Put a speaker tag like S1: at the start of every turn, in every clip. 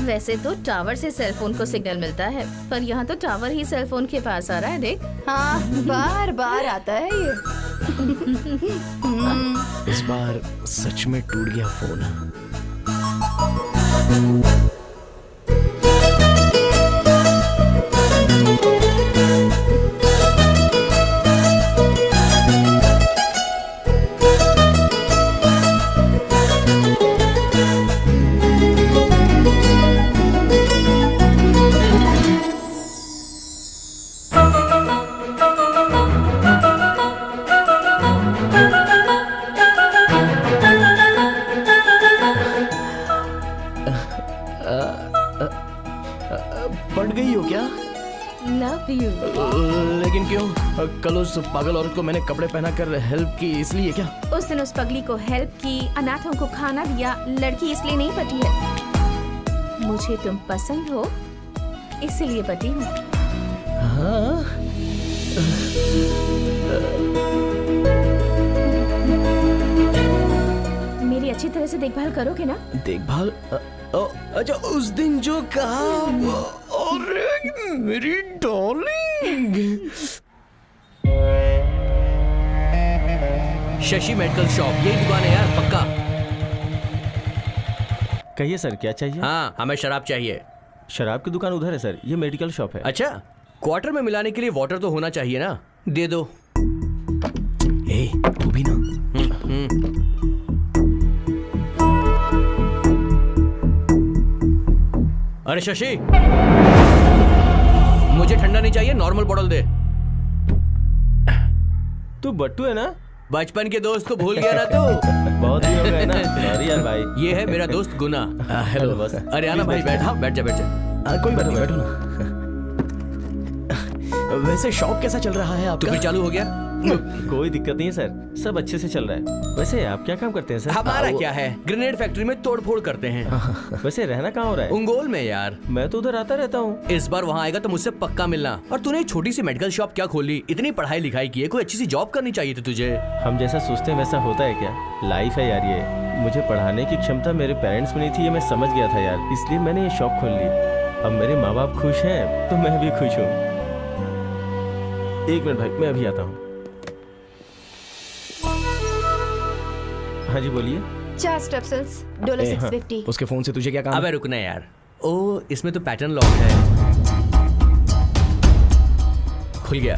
S1: वैसे तो टावर से सेलफोन को सिग्नल मिलता है, पर यहाँ तो टावर ही सेलफोन के पास आ रहा है। देख।
S2: हाँ, बार बार आता है ये।
S3: इस बार सच में टूट गया फोन। पड़ गई हो क्या?
S1: Love you.
S3: लेकिन क्यों? कल उस पागल औरत को मैंने कपड़े पहना कर हेल्प की, इसलिए क्या?
S1: उस दिन उस पगली को हेल्प की, अनाथों को खाना दिया, लड़की इसलिए नहीं पटी है। मुझे तुम पसंद हो इसीलिए पटी हूँ।
S3: हाँ?
S1: मेरी अच्छी तरह से देखभाल करोगे ना?
S3: देखभाल? अच्छा, उस दिन जो कहा, अरे मेरी डार्लिंग।
S4: शशि मेडिकल शॉप, यही दुकान है यार, पक्का।
S5: कहिए सर, क्या चाहिए?
S4: हाँ, हमें शराब चाहिए।
S5: शराब की दुकान उधर है सर, ये मेडिकल शॉप है।
S4: अच्छा, क्वार्टर में मिलाने के लिए वाटर तो होना चाहिए ना, दे दो।
S3: ए, तू भी ना।
S4: अरे शशि, मुझे ठंडा नहीं चाहिए, नॉर्मल बॉटल दे।
S5: तू बट्टू है ना?
S4: बचपन के दोस्त को भूल गया ना तू?
S5: बहुत दिन हो गए ना। सॉरी यार भाई।
S4: ये है मेरा दोस्त गुना।
S5: हेलो बस।
S4: अरे आना भाई, बैठ जा बैठ जा।
S3: कोई बात नहीं, बैठो ना। वैसे शॉप कैसा चल रहा है
S4: तो
S3: आपका?
S4: फिर चालू हो गया?
S5: कोई दिक्कत नहीं है सर, सब अच्छे से चल रहा है। वैसे आप क्या काम करते हैं सर?
S4: हमारा क्या है, ग्रेनेड फैक्ट्री में तोड़फोड़ करते हैं।
S5: वैसे रहना कहाँ हो रहा है?
S4: उंगोल में यार।
S5: मैं तो उधर आता रहता हूँ।
S4: इस बार वहाँ आएगा तो मुझसे पक्का मिलना। और तूने एक छोटी सी मेडिकल शॉप क्या खोली? इतनी पढ़ाई लिखाई की है, कोई अच्छी सी जॉब करनी चाहिए थी तुझे।
S5: हम जैसा सोचते हैं वैसा होता है क्या? लाइफ है यार ये। मुझे पढ़ाने की क्षमता मेरे पेरेंट्स में नहीं थी, ये मैं समझ गया था यार, इसलिए मैंने ये शॉप खोल ली। अब मेरे माँ बाप खुश हैं तो मैं भी खुश हूँ। एक मिनट भाई, मैं अभी आता हूँ। हाँ जी बोलिए।
S2: 4 स्टेप्सिल्स, डॉलर 650।
S3: उसके फोन से तुझे क्या काम?
S4: अबे रुकना यार। ओ, इसमें तो पैटर्न लॉक है। खुल गया।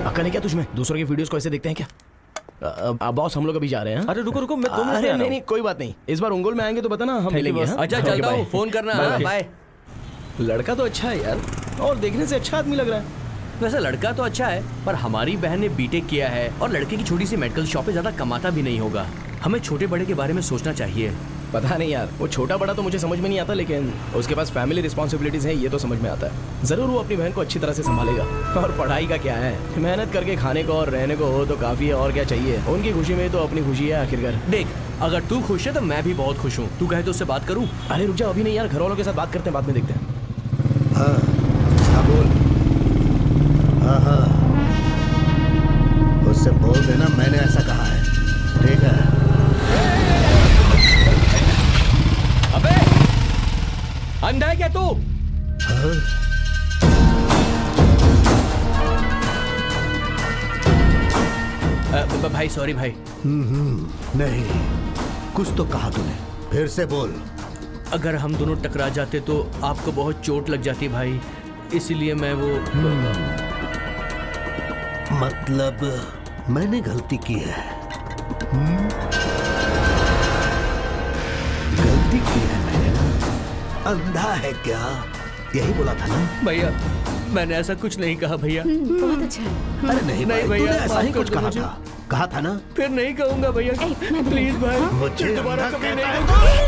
S3: अकल है क्या तुझमें? दूसरों के वीडियोस को ऐसे देखते हैं क्या? बॉस, हम लोग अभी जा रहे हैं।
S5: अरे रुको रुको, मैं 2 मिनट में
S3: अरे
S5: आ रहा
S3: नहीं, कोई बात नहीं। इस बार उंगोल में आएंगे तो बताना, हम मिलेंगे।
S5: boss।
S3: हाँ?
S4: अच्छा
S3: Okay,
S4: चलता हूँ,
S3: bye।
S4: फोन करना।
S3: Bye,
S4: हाँ,
S3: bye।
S4: बाय।
S3: लड़का तो अच्छा है यार, और देखने से अच्छा आदमी लग रहा है।
S4: वैसे लड़का तो अच्छा है, पर हमारी बहन ने बीटेक किया है और लड़के की छोटी सी मेडिकल शॉप पे ज्यादा कमाता भी नहीं होगा। हमें छोटे बड़े के बारे में सोचना चाहिए।
S3: पता नहीं यार, वो छोटा बड़ा तो मुझे समझ में नहीं आता, लेकिन उसके पास फैमिली रिस्पॉन्सिबिलिटीज हैं, ये तो समझ में आता है। जरूर वो अपनी बहन को अच्छी तरह से संभालेगा। और पढ़ाई का क्या है, मेहनत करके खाने को और रहने को हो तो काफी है, और क्या चाहिए। उनकी खुशी में तो अपनी खुशी है आखिरकार।
S4: देख, अगर तू खुश है तो मैं भी बहुत खुश हूँ। तू कहे तो उससे बात करूँ?
S3: अरे रुक जा, अभी नहीं यार, घर वालों के साथ बात करते हैं, बाद में देखते हैं।
S6: हाँ बोल। हाँ, उससे बोल देना मैंने ऐसा कहा है, ठीक है?
S4: अबे अंधा है क्या तू? भाई सॉरी भाई।
S6: नहीं, कुछ तो कहा तूने, फिर से बोल।
S4: अगर हम दोनों टकरा जाते तो आपको बहुत चोट लग जाती भाई, इसीलिए मैं वो
S6: मतलब मैंने गलती की है। गलती की है मैंने ना। अंधा है क्या, यही बोला था ना?
S4: भैया, मैंने ऐसा कुछ नहीं कहा भैया।
S1: बहुत अच्छा है।
S6: अरे नहीं भाई,
S4: भैया,
S6: तूने ऐसा
S4: माफ
S6: ही
S4: कर
S6: कुछ
S4: दो
S6: कहा
S4: मुझे।
S6: था, कहा था ना?
S4: फिर नहीं कहूंगा भैया, प्लीज भाई।
S6: मुझे
S4: दोबारा
S6: अंधा
S4: कभी
S6: कहता
S4: नहीं
S6: है।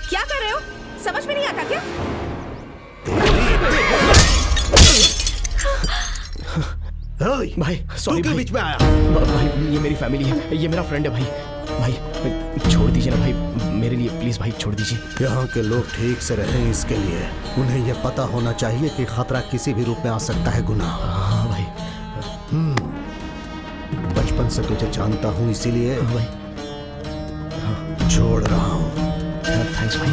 S1: क्या कर रहे हो? समझ में नहीं आता क्या?
S3: भाई सॉरी
S6: तू
S3: भाई,
S6: बीच में आया?
S3: भाई ये मेरी फैमिली है, ये मेरा फ्रेंड है भाई। भाई छोड़ दीजिए ना भाई, मेरे लिए प्लीज भाई छोड़ दीजिए।
S6: यहाँ के लोग ठीक से रहें, इसके लिए उन्हें यह पता होना चाहिए कि खतरा किसी भी रूप में आ सकता है। गुनाह।
S3: हाँ भाई।
S6: बचपन से तुझे जानता हूँ, इसीलिए
S3: भाई
S6: छोड़ रहा हूँ।
S3: थैंक्स भाई।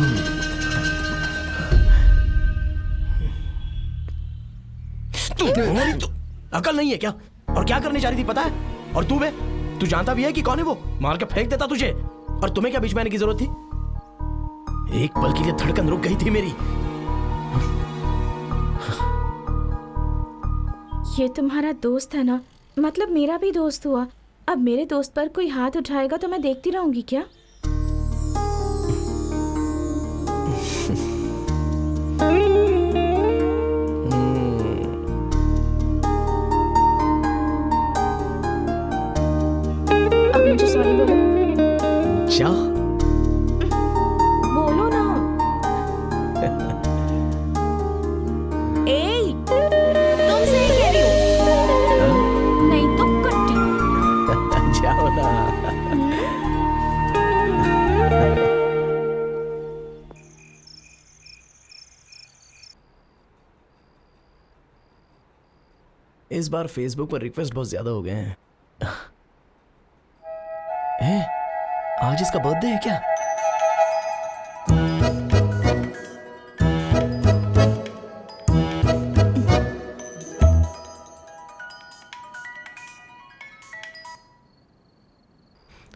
S3: तुम्हारी तो अकल नहीं है क्या? और क्या करने जा रही थी पता है? और तू बे, तू जानता भी है कि कौन है वो? मार के फेंक देता तुझे। और तुम्हें क्या बीच में आने की जरूरत थी? एक पल के लिए धड़कन रुक गई थी मेरी।
S1: ये तुम्हारा दोस्त है ना, मतलब मेरा भी दोस्त हुआ। अब मेरे दोस्त पर कोई हाथ उठाएगा तो मैं देखती रहूंगी क्या? अब मुझे सॉरी बोलो।
S3: क्या?
S1: बोलो ना। ए, तुमसे ही कह रही हूँ। नहीं तो कट्टी।
S3: जाओ ना। इस बार फेसबुक पर रिक्वेस्ट बहुत ज्यादा हो गए हैं। आज इसका बर्थडे है क्या?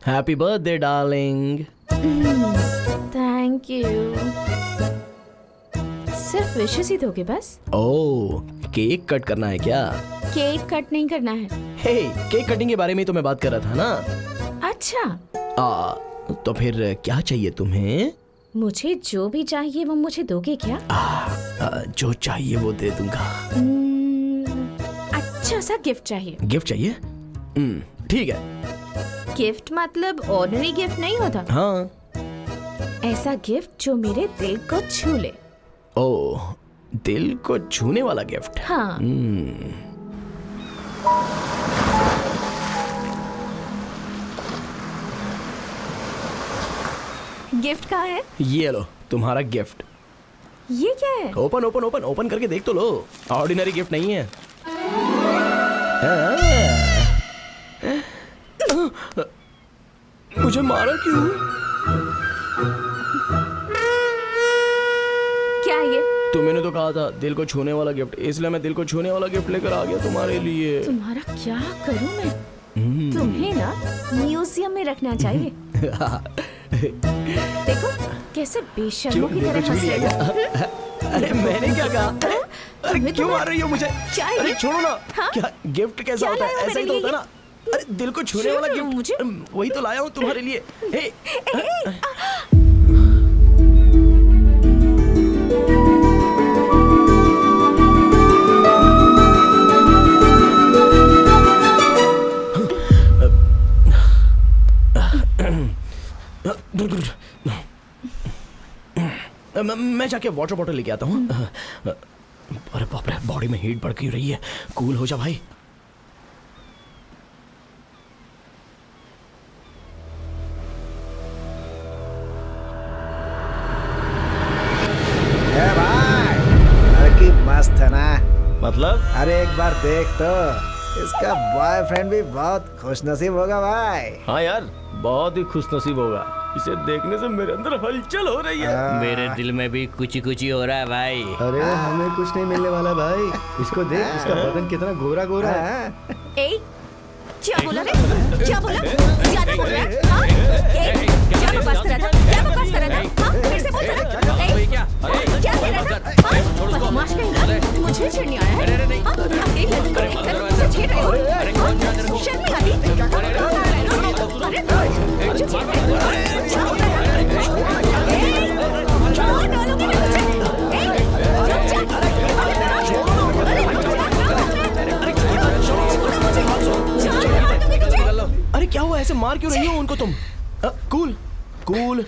S3: Happy birthday darling.
S1: Thank you. सिर्फ विशेस ही दोगे बस?
S3: ओह, केक कट करना है क्या?
S1: केक कट नहीं करना है।
S3: हे, केक कटिंग के बारे में ही तो मैं बात कर रहा था ना।
S1: अच्छा,
S3: तो फिर क्या चाहिए तुम्हें?
S1: मुझे जो भी चाहिए वो मुझे दोगे क्या?
S3: जो चाहिए वो दे दूंगा।
S1: अच्छा सा गिफ्ट चाहिए।
S3: गिफ्ट चाहिए? ठीक है।
S1: गिफ्ट मतलब ऑर्डिनरी गिफ्ट नहीं होता।
S3: हाँ।
S1: ऐसा गिफ्ट जो मेरे दिल को छू ले।
S3: ओह, दिल को छूने वाला गिफ्ट।
S1: हाँ। गिफ्ट कहाँ है?
S3: ये लो तुम्हारा गिफ्ट।
S1: ये क्या है?
S3: ओपन ओपन ओपन ओपन करके देख तो लो। ऑर्डिनरी गिफ्ट नहीं है। मुझे मारा क्यों?
S1: क्या है ये?
S3: तुमने तो कहा था दिल को छूने वाला गिफ्ट, इसलिए मैं दिल को छूने वाला गिफ्ट लेकर आ गया तुम्हारे लिए।
S1: तुम्हारा क्या करूं मैं? तुम्हें ना म्यूजियम में रखना चाहिए। देखो कैसे बेशर्मों की तरह हंस रहे हो।
S3: अरे मैंने क्या कहा? अरे
S1: तुम्हें
S3: क्यों
S1: तो
S3: मार रही हो मुझे?
S1: चाहिए।
S3: अरे छोड़ो ना।
S1: हाँ?
S3: क्या गिफ्ट कैसा
S1: क्या
S3: होता
S1: लाए
S3: है?
S1: हो
S3: ऐसा ही
S1: मेरे
S3: तो होता है
S1: लिए?
S3: ना। अरे दिल को छूने वाला
S1: क्यों मुझे?
S3: गिफ्ट वही तो लाया हूँ तुम्हारे लिए। हे, मैं जाके वाटर बॉटल लेके आता हूँ। अरे बाप रे, बॉडी में हीट बढ़ क्यों रही है? कूल हो जा भाई।
S6: लड़की मस्त है ना?
S5: मतलब?
S6: अरे एक बार देख तो, इसका बॉयफ्रेंड भी बहुत खुशनसीब होगा भाई।
S5: हाँ यार, बहुत ही खुशनसीब होगा। इसे देखने से मेरे अंदर हलचल हो रही है।
S4: मेरे दिल में भी कुछ हो रहा है भाई।
S6: अरे हमें कुछ नहीं मिलने वाला भाई। इसको देख, इसका बदन कितना गोरा गोरा है।
S1: ए, क्या बोला रे? क्या बोला? ज्यादा बोल रहा है? हाँ? ए, क्या बकवास कर रहा था? क्या बकवास कर रहा था? हाँ? फिर से बोल जरा। ए, क्या कह रहा था? हाँ? बदमाश कहीं मुझे छेड़ने आया है? हाँ? अकेली लड़की को देखकर मुझे छेड़ रहे हो? हाँ? शर्म नहीं आती? अरे, मुझे छेड़ रहे हो? जाओ ना। ए, क्यों डालोगे मैं तुझे? ए, चुप जा।
S3: अरे क्या हुआ? ऐसे मार क्यों रही हो उनको तुम? Cool cool.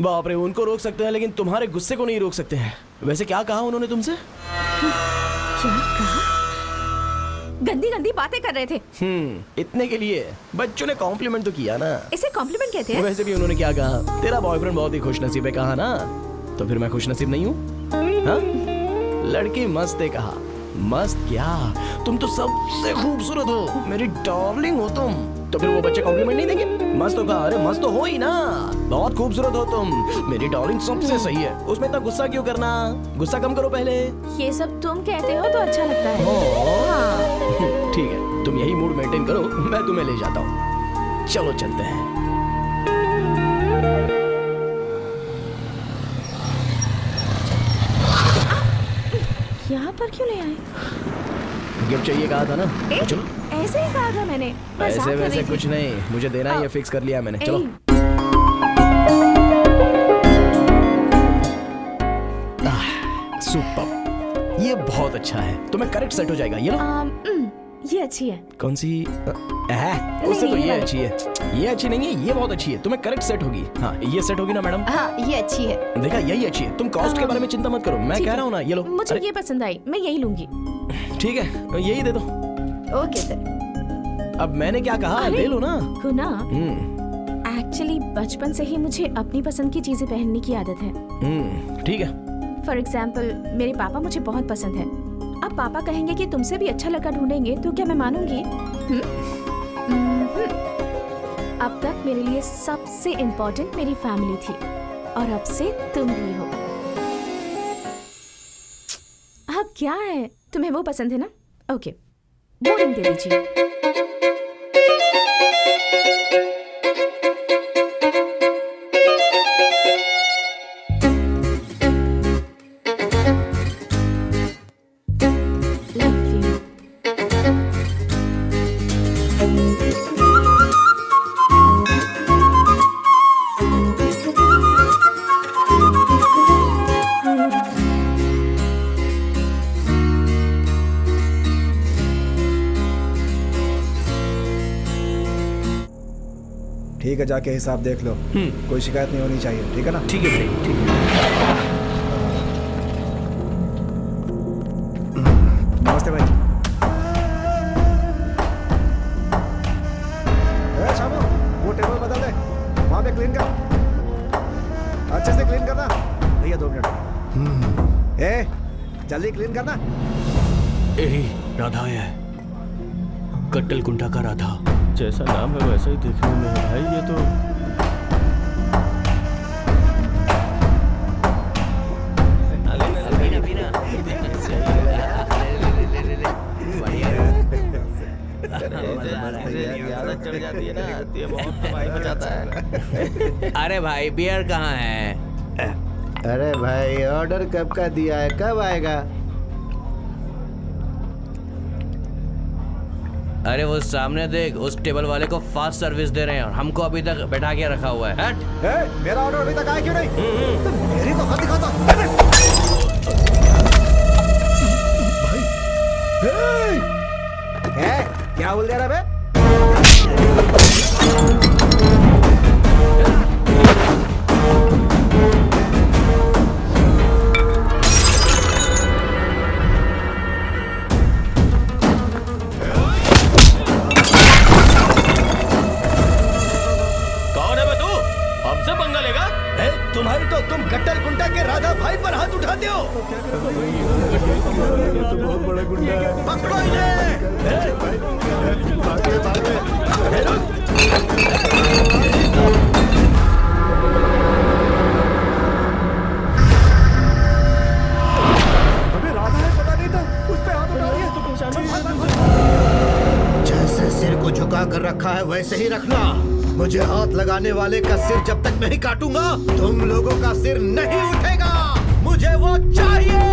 S3: बाप रे, उनको रोक सकते हैं लेकिन तुम्हारे गुस्से को नहीं रोक सकते हैं। वैसे क्या कहा उन्होंने तुमसे?
S1: क्या कहा? गंदी गंदी बातें कर रहे थे।
S3: इतने के लिए बच्चों ने कॉम्प्लीमेंट तो किया ना।
S1: इसे कॉम्प्लीमेंट कहते हैं?
S3: वैसे भी उन्होंने क्या कहा? तेरा बॉयफ्रेंड बहुत ही खुशनसीब है कहा ना, तो फिर मैं खुशनसीब नहीं हूँ? हाँ? लड़की मस्त है कहा, मस्त क्या? तुम तो सबसे खूबसूरत हो, मेरी डार्लिंग हो तुम। तो फिर वो बच्चे कॉम्प्लीमेंट नहीं देंगे? मस्त होगा। अरे मस्त तो हो ही ना, बहुत खूबसूरत हो तुम, मेरी डार्लिंग सबसे सही है। उसमें इतना गुस्सा क्यों करना? गुस्सा कम करो पहले।
S1: ये सब तुम कहते हो तो अच्छा लगता है। हाँ।
S3: ठीक है, तुम यही मूड मेंटेन करो, मैं तुम्हें ले जाता हूँ। चलो चलते हैं।
S1: यहाँ पर क्यों ले आए?
S3: गिफ्ट चाहिए कहा था ना,
S1: ए,
S3: चलो।
S1: ऐसे ही कहा था मैंने। मजाक
S3: ऐसे
S1: कर
S3: वैसे
S1: रही थी।
S3: कुछ नहीं, मुझे देना है, ये फिक्स कर लिया मैंने। चलो। सुपर, ये बहुत अच्छा है, तुम्हें करेक्ट सेट हो जाएगा। ये लो।
S1: ये अच्छी है।
S3: कौन सी? उससे तो ये अच्छी है। ये अच्छी नहीं है, ये बहुत अच्छी है, तुम्हें करेक्ट सेट होगी। हाँ, ये सेट होगी ना मैडम?
S2: हाँ, ये अच्छी है।
S3: देखा, यही अच्छी है। तुम कॉस्ट के बारे में चिंता मत करो, मैं कह रहा हूँ ना। ये लो।
S1: मुझे ये पसंद आई, मैं यही लूंगी।
S3: ठीक है, यही दे दो।
S2: Okay sir.
S3: अब मैंने क्या कहा,
S1: अरे,
S3: ले लो ना।
S1: गुना, एक्चुअली बचपन से ही मुझे अपनी पसंद की चीजें पहनने की आदत है।
S3: ठीक है।
S1: फॉर एग्जाम्पल, मेरे पापा मुझे बहुत पसंद है। अब पापा कहेंगे कि तुमसे भी अच्छा लड़का ढूंढेंगे, तो क्या मैं मानूंगी? अब तक मेरे लिए सबसे इम्पोर्टेंट मेरी फैमिली थी, और अब से तुम भी हो। अब क्या है, तुम्हें वो पसंद है ना? ओके, वो रिंग दे दीजिए।
S6: ठीक है, जाके हिसाब देख लो। कोई शिकायत नहीं होनी चाहिए, ठीक है ना?
S3: ठीक है भाई, ठीक है।
S6: नमस्ते भाई। शामू, वो टेबल बदल दे, वहां पे क्लीन कर, अच्छे से क्लीन करना भैया। 2 मिनट। जल्दी क्लीन करना।
S4: यही राधा है, कट्टल कुंटा का राधा।
S5: जैसा नाम है वैसा ही देखने में है भाई। ये तो चढ़ जाती है ना, ये बहुत तबाही मचाता है।
S4: अरे भाई, बियर कहाँ है?
S7: अरे भाई, ऑर्डर कब का दिया है, कब आएगा?
S4: अरे वो सामने देख, उस टेबल वाले को फास्ट सर्विस दे रहे हैं और हमको अभी तक बैठा के रखा हुआ है। हट।
S6: मेरा ऑर्डर अभी तक आया क्यों नहीं? मेरी तो हाथ दिखाता। क्या बोल दे रहा बे?
S3: तुम्हारी तो तुम कट्टल कुंटा के राधा भाई पर हाथ उठाते हो।
S7: तो बहुत बड़ा गुंडा है।
S3: पकड़ो इन्हें।
S6: अबे राधा है, पता नहीं था, उस पे हाथ उठा दिया।
S7: जैसे सिर को झुका कर रखा है वैसे ही रखना। मुझे हाथ लगाने वाले का सिर जब तक नहीं काटूंगा, तुम लोगों का सिर नहीं उठेगा। मुझे वो चाहिए।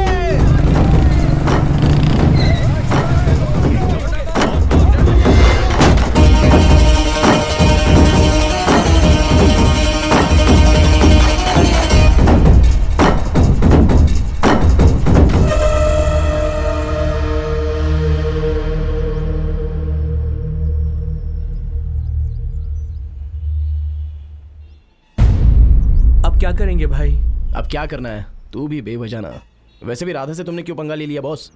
S4: क्या करेंगे भाई?
S3: अब क्या करना है, तू भी बेवजह ना। वैसे भी राधा से तुमने क्यों पंगा ले लिया बॉस?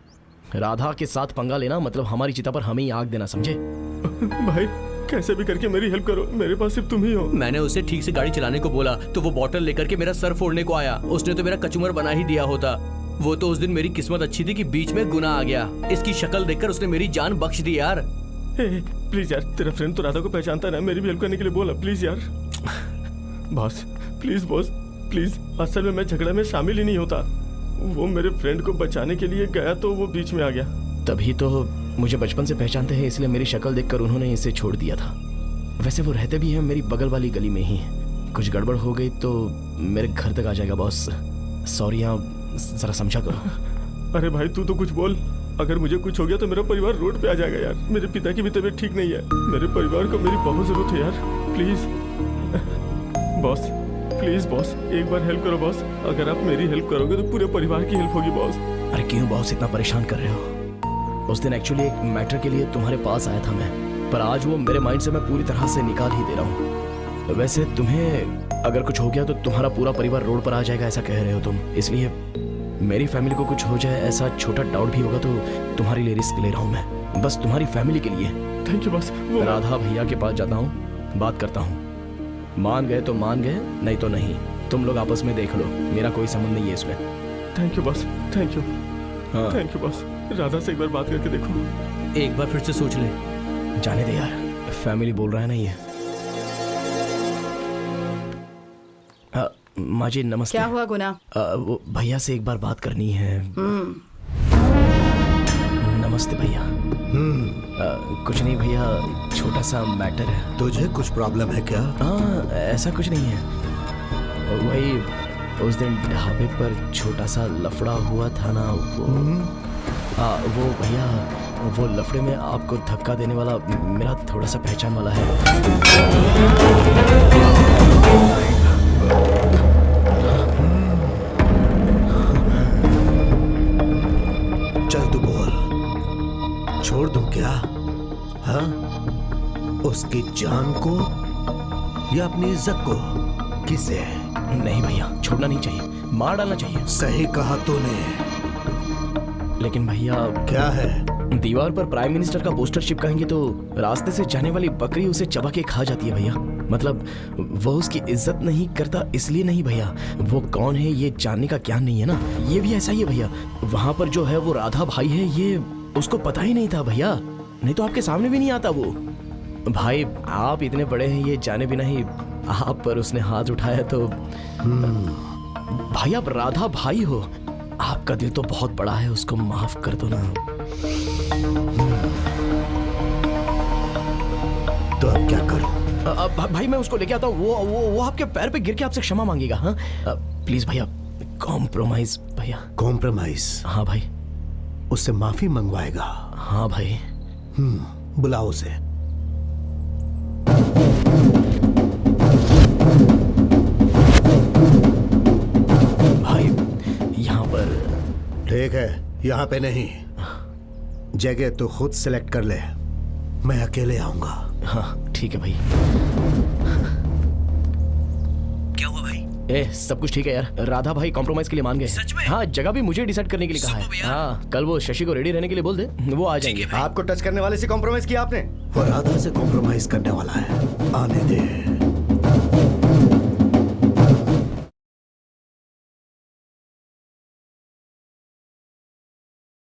S3: राधा के साथ पंगा लेना मतलब हमारी चिता पर हमें ही आग देना, समझे?
S5: भाई कैसे भी करके मेरी हेल्प करो, मेरे पास सिर्फ तुम ही हो।
S4: मैंने उसे ठीक से गाड़ी चलाने को बोला तो वो बॉटल लेकर के मेरा सर फोड़ने को आया। उसने तो मेरा कचूमर बना ही दिया होता। वो तो उस दिन मेरी किस्मत अच्छी थी कि बीच में गुनाह आ गया। इसकी शक्ल देखकर उसने मेरी जान बख्श दी यार।
S5: प्लीज यार, तेरा फ्रेंड तो राधा को पहचानता है ना, मेरी भी हेल्प करने के लिए बोला प्लीज यार। बॉस प्लीज बॉस प्लीज, असल में मैं झगड़ा में शामिल ही नहीं होता। वो मेरे फ्रेंड को बचाने के लिए गया तो वो बीच में आ गया।
S3: तभी तो मुझे बचपन से पहचानते हैं, इसलिए मेरी शक्ल देखकर उन्होंने इसे छोड़ दिया था। वैसे वो रहते भी हैं मेरी बगल वाली गली में ही। कुछ गड़बड़ हो गई तो मेरे घर तक आ जाएगा बॉस। सॉरी, आप जरा समझा करो।
S5: अरे भाई तू तो कुछ बोल, अगर मुझे कुछ हो गया तो मेरा परिवार रोड पे आ जाएगा यार। मेरे पिता की भी तबीयत ठीक नहीं है, मेरे परिवार को मेरी बहुत जरूरत है यार। प्लीज बॉस, प्लीज बॉस, एक बार हेल्प करो बॉस। अगर आप मेरी हेल्प करोगे तो पूरे परिवार की हेल्प होगी बॉस।
S3: अरे क्यों बॉस इतना परेशान कर रहे हो? उस दिन एक्चुअली एक मैटर के लिए तुम्हारे पास आया था मैं, पर आज वो मेरे माइंड से मैं पूरी तरह से निकाल ही दे रहा हूँ। वैसे तुम्हें अगर कुछ हो गया तो तुम्हारा पूरा परिवार रोड पर आ जाएगा ऐसा कह रहे हो तुम, इसलिए मेरी फैमिली को कुछ हो जाए ऐसा छोटा डाउट भी होगा तो तुम्हारे लिए रिस्क ले रहा हूँ मैं, बस तुम्हारी फैमिली के लिए।
S5: Thank you boss.
S3: राधा भैया के पास जाता हूँ, बात करता हूँ। मान गए तो मान गए, नहीं तो नहीं। तुम लोग आपस में देख लो, मेरा कोई संबंध नहीं है इसमें।
S5: Thank you boss, thank you.
S3: हाँ।
S5: Thank you boss. राधा से एक बार बात करके देखो।
S4: एक बार फिर से सोच ले।
S3: जाने दे यार, फैमिली बोल रहा है ना ये। माँ जी नमस्ते।
S2: क्या हुआ गुना?
S3: वो भैया से एक बार बात करनी है। नमस्ते भैया। कुछ नहीं भैया, छोटा सा मैटर है।
S7: तुझे कुछ प्रॉब्लम है क्या?
S3: हाँ, ऐसा कुछ नहीं है। वही उस दिन ढाबे पर छोटा सा लफड़ा हुआ था ना, वो भैया, वो लफड़े में आपको धक्का देने वाला मेरा थोड़ा सा पहचान वाला है।
S7: चल तू बोल, छोड़ दूं क्या? हाँ, उसकी जान को या अपनी इज्जत को? किसे?
S3: नहीं भैया, छोड़ना नहीं चाहिए, मार डालना चाहिए।
S7: सही कहा तूने।
S3: लेकिन भैया
S7: क्या है?
S3: दीवार पर प्राइम मिनिस्टर का पोस्टर चिपकाएंगे तो रास्ते से जाने वाली बकरी उसे चबा के खा जाती है भैया। मतलब वो उसकी इज्जत नहीं करता इसलिए नहीं भैया, वो कौन है ये जानने का ज्ञान नहीं है ना। ये भी ऐसा ही है भैया, वहां पर जो है वो राधा भाई है, ये उसको पता ही नहीं था भैया, नहीं तो आपके सामने भी नहीं आता वो। भाई आप इतने बड़े हैं ये जाने बिना ही आप पर उसने हाथ उठाया तो भाई आप राधा भाई हो, आपका दिल तो बहुत बड़ा है, उसको माफ कर दो ना।
S7: तो अब क्या करूं?
S3: भाई मैं उसको लेके आता हूँ, वो आपके पैर पे गिर के आपसे क्षमा मांगेगा। हाँ प्लीज भैया, कॉम्प्रोमाइज भैया।
S7: कॉम्प्रोमाइज?
S3: हाँ भाई।
S7: उससे माफी मंगवाएगा?
S3: हाँ भाई।
S7: बुलाओ उसे।
S3: भाई यहाँ पर।
S7: ठीक है, यहाँ पे नहीं, जगह तो खुद सिलेक्ट कर ले, मैं अकेले आऊंगा।
S3: हाँ ठीक है भाई।
S4: क्या हुआ भाई?
S3: ए सब कुछ ठीक है यार, राधा भाई कॉम्प्रोमाइज के लिए मान गए।
S4: सच में?
S3: हाँ, जगह भी मुझे डिसाइड करने के लिए कहा है। हाँ, कल वो शशि को रेडी रहने के लिए बोल दे, वो आ जाएंगे।
S6: आपको टच करने वाले से कॉम्प्रोमाइज किया आपने?
S7: वो राधा से कॉम्प्रोमाइज करने वाला है, आने दे।